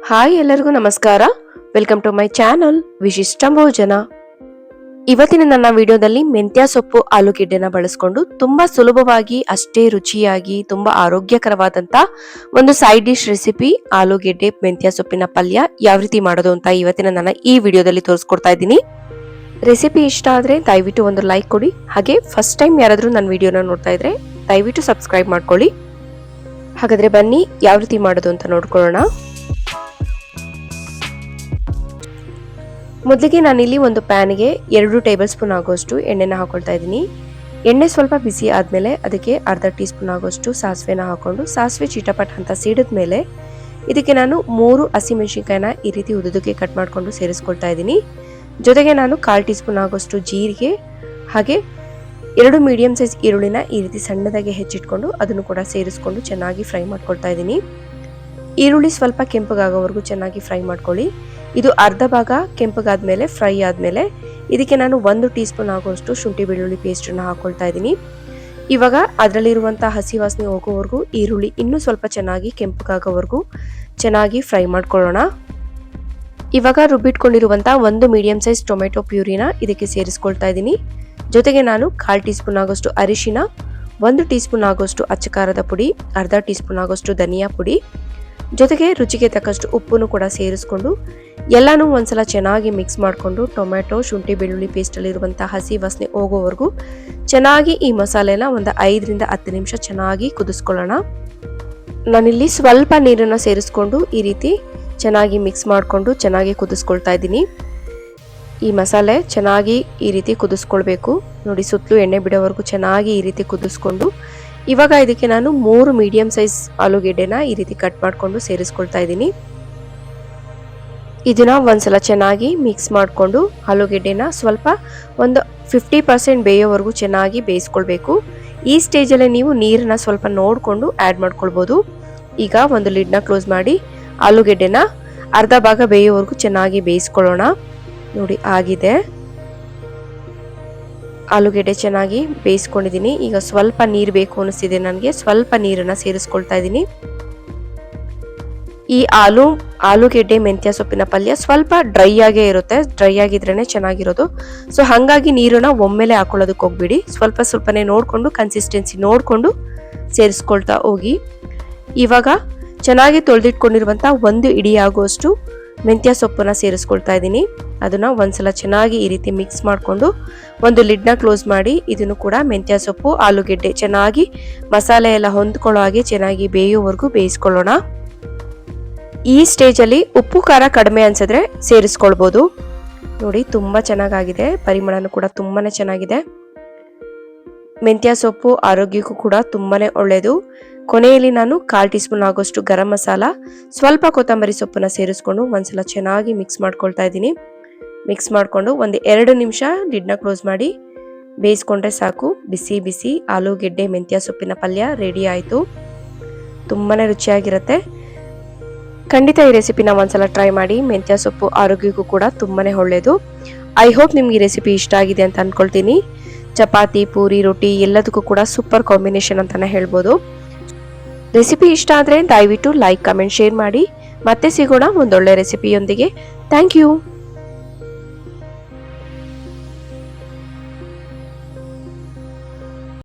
Hi ಎಲ್ಲರಿಗೂ ನಮಸ್ಕಾರ. Welcome to my channel ವಿಶಿಷ್ಟ ಭೋಜನ. ಇವತ್ತಿನ ನನ್ನ ವಿಡಿಯೋದಲ್ಲಿ ಮೆಂತ್ಯ ಸೊಪ್ಪು ಆಲೂಗೆಡ್ಡೆನ ಬಳಸ್ಕೊಂಡು ತುಂಬಾ ಸುಲಭವಾಗಿ ಅಷ್ಟೇ ರುಚಿಯಾಗಿ ತುಂಬಾ ಆರೋಗ್ಯಕರವಾದಂತ ಒಂದು ಸೈಡ್ ಡಿಶ್ ರೆಸಿಪಿ ಆಲೂಗೆಡ್ಡೆ ಮೆಂತ್ಯ ಸೊಪ್ಪಿನ ಪಲ್ಯ ಯಾವ ರೀತಿ ಮಾಡೋದು ಅಂತ ಇವತ್ತಿನ ನನ್ನ ಈ ವಿಡಿಯೋದಲ್ಲಿ ತೋರಿಸ್ಕೊಡ್ತಾ ಇದ್ದೀನಿ. ರೆಸಿಪಿ ಇಷ್ಟ ಆದ್ರೆ ದಯವಿಟ್ಟು ಒಂದು ಲೈಕ್ ಕೊಡಿ. ಹಾಗೆ ಫಸ್ಟ್ ಟೈಮ್ ಯಾರಾದ್ರೂ ನನ್ನ ವಿಡಿಯೋನ ನೋಡ್ತಾ ಇದ್ರೆ ದಯವಿಟ್ಟು ಸಬ್ಸ್ಕ್ರೈಬ್ ಮಾಡ್ಕೊಳ್ಳಿ. ಹಾಗಾದ್ರೆ ಬನ್ನಿ ಯಾವ ರೀತಿ ಮಾಡೋದು ಅಂತ ನೋಡ್ಕೊಳ್ಳೋಣ. ಮೊದಲಿಗೆ ನಾನಿಲ್ಲಿ ಒಂದು ಪ್ಯಾನ್ಗೆ 2 ಟೇಬಲ್ ಸ್ಪೂನ್ ಆಗೋಷ್ಟು ಎಣ್ಣೆನ ಹಾಕೊಳ್ತಾ ಇದ್ದೀನಿ. ಎಣ್ಣೆ ಸ್ವಲ್ಪ ಬಿಸಿ ಆದಮೇಲೆ ಅದಕ್ಕೆ ಅರ್ಧ ಟೀ ಸ್ಪೂನ್ ಆಗೋಷ್ಟು ಸಾಸಿವೆನ ಹಾಕೊಂಡು ಸಾಸಿವೆ ಚಿಟಪಟ್ ಅಂತ ಸಿಡಿದ ಮೇಲೆ ಇದಕ್ಕೆ ನಾನು 3 ಹಸಿಮೆಣಸಿನಕಾಯಿನ ಈ ರೀತಿ ಉದ್ದುದಕ್ಕೆ ಕಟ್ ಮಾಡಿಕೊಂಡು ಸೇರಿಸ್ಕೊಳ್ತಾ ಇದ್ದೀನಿ. ಜೊತೆಗೆ ನಾನು 1/4 ಟೀ ಸ್ಪೂನ್ ಆಗೋಷ್ಟು ಜೀರಿಗೆ ಹಾಗೆ 2 ಮೀಡಿಯಂ ಸೈಜ್ ಈರುಳ್ಳಿನ ಈ ರೀತಿ ಸಣ್ಣದಾಗಿ ಹೆಚ್ಚಿಟ್ಕೊಂಡು ಅದನ್ನು ಕೂಡ ಸೇರಿಸ್ಕೊಂಡು ಚೆನ್ನಾಗಿ ಫ್ರೈ ಮಾಡ್ಕೊಳ್ತಾ ಇದ್ದೀನಿ. ಈರುಳ್ಳಿ ಸ್ವಲ್ಪ ಕೆಂಪಗಾಗೋವರೆಗೂ ಚೆನ್ನಾಗಿ ಫ್ರೈ ಮಾಡ್ಕೊಳ್ಳಿ. ಇದು ಅರ್ಧ ಭಾಗ ಕೆಂಪಗಾದ್ಮೇಲೆ ಫ್ರೈ ಆದ್ಮೇಲೆ ಇದಕ್ಕೆ ನಾನು 1 ಟೀ ಸ್ಪೂನ್ ಆಗುವಷ್ಟು ಶುಂಠಿ ಬೆಳ್ಳುಳ್ಳಿ ಪೇಸ್ಟನ್ನು ಹಾಕೊಳ್ತಾ ಇದ್ದೀನಿ. ಇವಾಗ ಅದರಲ್ಲಿರುವಂತಹ ಹಸಿ ವಾಸನೆ ಹೋಗೋವರೆಗೂ ಈರುಳ್ಳಿ ಇನ್ನೂ ಸ್ವಲ್ಪ ಚೆನ್ನಾಗಿ ಕೆಂಪಗಾಗೋವರೆಗೂ ಚೆನ್ನಾಗಿ ಫ್ರೈ ಮಾಡ್ಕೊಳ್ಳೋಣ. ಇವಾಗ ರುಬ್ಬಿಟ್ಕೊಂಡಿರುವಂತಹ 1 ಮೀಡಿಯಂ ಸೈಜ್ ಟೊಮೆಟೊ ಪ್ಯೂರಿನ ಇದಕ್ಕೆ ಸೇರಿಸ್ಕೊಳ್ತಾ ಇದ್ದೀನಿ. ಜೊತೆಗೆ ನಾನು 1/4 ಟೀ ಸ್ಪೂನ್ ಆಗೋಷ್ಟು ಅರಿಶಿನ, 1 ಟೀ ಸ್ಪೂನ್ ಆಗೋಷ್ಟು ಅಚ್ಚ ಖಾರದ ಪುಡಿ, ಅರ್ಧ ಟೀ ಸ್ಪೂನ್ ಆಗೋಷ್ಟು ಧನಿಯಾ ಪುಡಿ, ಜೊತೆಗೆ ರುಚಿಗೆ ತಕ್ಕಷ್ಟು ಉಪ್ಪನ್ನು ಕೂಡ ಸೇರಿಸ್ಕೊಂಡು ಎಲ್ಲಾನು ಒಂದ್ಸಲ ಚೆನ್ನಾಗಿ ಮಿಕ್ಸ್ ಮಾಡಿಕೊಂಡು ಟೊಮೆಟೊ ಶುಂಠಿ ಬೆಳ್ಳುಳ್ಳಿ ಪೇಸ್ಟಲ್ಲಿರುವಂತಹ ಹಸಿ ವಾಸನೆ ಹೋಗೋವರೆಗೂ ಚೆನ್ನಾಗಿ ಈ ಮಸಾಲೆನ ಒಂದು 5 ರಿಂದ 10 ನಿಮಿಷ ಚೆನ್ನಾಗಿ ಕುದಿಸ್ಕೊಳ್ಳೋಣ. ನಾನಿಲ್ಲಿ ಸ್ವಲ್ಪ ನೀರನ್ನು ಸೇರಿಸ್ಕೊಂಡು ಈ ರೀತಿ ಚೆನ್ನಾಗಿ ಮಿಕ್ಸ್ ಮಾಡಿಕೊಂಡು ಚೆನ್ನಾಗಿ ಕುದಿಸ್ಕೊಳ್ತಾ ಇದ್ದೀನಿ. ಈ ಮಸಾಲೆ ಚೆನ್ನಾಗಿ ಈ ರೀತಿ ಕುದಿಸ್ಕೊಳ್ಬೇಕು. ನೋಡಿ, ಸುತ್ತಲೂ ಎಣ್ಣೆ ಬಿಡೋವರೆಗೂ ಚೆನ್ನಾಗಿ ಈ ರೀತಿ ಕುದಿಸ್ಕೊಂಡು ಇವಾಗ ಇದಕ್ಕೆ ನಾನು 3 ಮೀಡಿಯಂ ಸೈಜ್ ಆಲೂಗೆಡ್ಡೆನ ಈ ರೀತಿ ಕಟ್ ಮಾಡಿಕೊಂಡು ಸೇರಿಸ್ಕೊಳ್ತಾ ಇದ್ದೀನಿ. ಇದನ್ನ ಒಂದ್ಸಲ ಚೆನ್ನಾಗಿ ಮಿಕ್ಸ್ ಮಾಡಿಕೊಂಡು ಆಲೂಗೆಡ್ಡೆನ ಸ್ವಲ್ಪ ಒಂದು 50% ಬೇಯೋವರೆಗೂ ಚೆನ್ನಾಗಿ ಬೇಯಿಸ್ಕೊಳ್ಬೇಕು. ಈ ಸ್ಟೇಜಲ್ಲಿ ನೀವು ನೀರನ್ನ ಸ್ವಲ್ಪ ನೋಡಿಕೊಂಡು ಆ್ಯಡ್ ಮಾಡ್ಕೊಳ್ಬೋದು. ಈಗ ಒಂದು ಲಿಡ್ನ ಕ್ಲೋಸ್ ಮಾಡಿ ಆಲೂಗೆಡ್ಡೆನ ಅರ್ಧ ಭಾಗ ಬೇಯೋವರೆಗೂ ಚೆನ್ನಾಗಿ ಬೇಯಿಸ್ಕೊಳ್ಳೋಣ. ನೋಡಿ, ಆಗಿದೆ. ಆಲೂಗೆಡ್ಡೆ ಚೆನ್ನಾಗಿ ಬೇಯಿಸ್ಕೊಂಡಿದ್ದೀನಿ. ಈಗ ಸ್ವಲ್ಪ ನೀರು ಬೇಕು ಅನಿಸ್ತಿದೆ ನನಗೆ, ಸ್ವಲ್ಪ ನೀರನ್ನು ಸೇರಿಸ್ಕೊಳ್ತಾ ಇದ್ದೀನಿ. ಈ ಆಲೂಗೆಡ್ಡೆ ಮೆಂತ್ಯ ಸೊಪ್ಪಿನ ಪಲ್ಯ ಸ್ವಲ್ಪ ಡ್ರೈ ಆಗೇ ಇರುತ್ತೆ. ಡ್ರೈ ಆಗಿದ್ರೇನೆ ಚೆನ್ನಾಗಿರೋದು. ಸೊ ಹಾಗಾಗಿ ನೀರನ್ನ ಒಮ್ಮೆಲೆ ಹಾಕೊಳ್ಳೋದಕ್ಕೆ ಹೋಗ್ಬಿಡಿ. ಸ್ವಲ್ಪ ಸ್ವಲ್ಪನೇ ನೋಡಿಕೊಂಡು ಕನ್ಸಿಸ್ಟೆನ್ಸಿ ನೋಡಿಕೊಂಡು ಸೇರಿಸ್ಕೊಳ್ತಾ ಹೋಗಿ. ಇವಾಗ ಚೆನ್ನಾಗಿ ತೊಳೆದಿಟ್ಕೊಂಡಿರುವಂಥ 1 ಇಡೀ ಆಗುವಷ್ಟು ಮೆಂತ್ಯ ಸೊಪ್ಪನ್ನ ಸೇರಿಸ್ಕೊಳ್ತಾ ಇದ್ದೀನಿ. ಅದನ್ನ ಒಂದ್ಸಲ ಚೆನ್ನಾಗಿ ಈ ರೀತಿ ಮಿಕ್ಸ್ ಮಾಡಿಕೊಂಡು ಒಂದು ಲಿಡ್ನ ಕ್ಲೋಸ್ ಮಾಡಿ ಇದನ್ನು ಕೂಡ ಮೆಂತ್ಯ ಸೊಪ್ಪು ಆಲೂಗೆಡ್ಡೆ ಚೆನ್ನಾಗಿ ಮಸಾಲೆ ಎಲ್ಲ ಹೊಂದ್ಕೊಳ್ಳೋ ಹಾಗೆ ಚೆನ್ನಾಗಿ ಬೇಯೋವರೆಗೂ ಬೇಯಿಸ್ಕೊಳ್ಳೋಣ. ಈ ಸ್ಟೇಜಲ್ಲಿ ಉಪ್ಪು ಖಾರ ಕಡಿಮೆ ಅನ್ಸಿದ್ರೆ ಸೇರಿಸ್ಕೊಳ್ಬೋದು. ನೋಡಿ, ತುಂಬಾ ಚೆನ್ನಾಗಿದೆ. ಪರಿಮಳನೂ ಕೂಡ ತುಂಬಾನೇ ಚೆನ್ನಾಗಿದೆ. ಮೆಂತ್ಯ ಸೊಪ್ಪು ಆರೋಗ್ಯಕ್ಕೂ ಕೂಡ ತುಂಬಾನೇ ಒಳ್ಳೆಯದು. ಕೊನೆಯಲ್ಲಿ ನಾನು 1/4 ಟೀ ಸ್ಪೂನ್ ಆಗೋಷ್ಟು ಗರಂ ಮಸಾಲ, ಸ್ವಲ್ಪ ಕೊತ್ತಂಬರಿ ಸೊಪ್ಪನ್ನ ಸೇರಿಸ್ಕೊಂಡು ಒಂದ್ಸಲ ಚೆನ್ನಾಗಿ ಮಿಕ್ಸ್ ಮಾಡ್ಕೊಳ್ತಾ ಇದ್ದೀನಿ. ಮಿಕ್ಸ್ ಮಾಡಿಕೊಂಡು ಒಂದು 2 ನಿಮಿಷ ಲಿಡ್ನ ಕ್ಲೋಸ್ ಮಾಡಿ ಬೇಯಿಸ್ಕೊಂಡ್ರೆ ಸಾಕು. ಬಿಸಿ ಬಿಸಿ ಆಲೂಗೆಡ್ಡೆ ಮೆಂತ್ಯ ಸೊಪ್ಪಿನ ಪಲ್ಯ ರೆಡಿ ಆಯಿತು. ತುಂಬಾನೇ ರುಚಿಯಾಗಿರುತ್ತೆ. ಖಂಡಿತ ಈ ರೆಸಿಪಿನ ಒಂದ್ಸಲ ಟ್ರೈ ಮಾಡಿ. ಮೆಂತ್ಯ ಸೊಪ್ಪು ಆರೋಗ್ಯಕ್ಕೂ ಕೂಡ ತುಂಬಾನೇ ಒಳ್ಳೆಯದು. ಐ ಹೋಪ್ ನಿಮ್ಗೆ ಈ ರೆಸಿಪಿ ಇಷ್ಟ ಆಗಿದೆ ಅಂತ ಅನ್ಕೊಳ್ತೀನಿ. ಚಪಾತಿ, ಪೂರಿ, ರೊಟ್ಟಿ ಎಲ್ಲದಕ್ಕೂ ಕೂಡ ಸೂಪರ್ ಕಾಂಬಿನೇಷನ್ ಅಂತಾನೆ ಹೇಳ್ಬೋದು. ರೆಸಿಪಿ ಇಷ್ಟ ಆದರೆ ದಯವಿಟ್ಟು ಲೈಕ್, ಕಮೆಂಟ್, ಶೇರ್ ಮಾಡಿ. ಮತ್ತೆ ಸಿಗೋಣ ಒಂದೊಳ್ಳೆ ರೆಸಿಪಿಯೊಂದಿಗೆ. Thank you.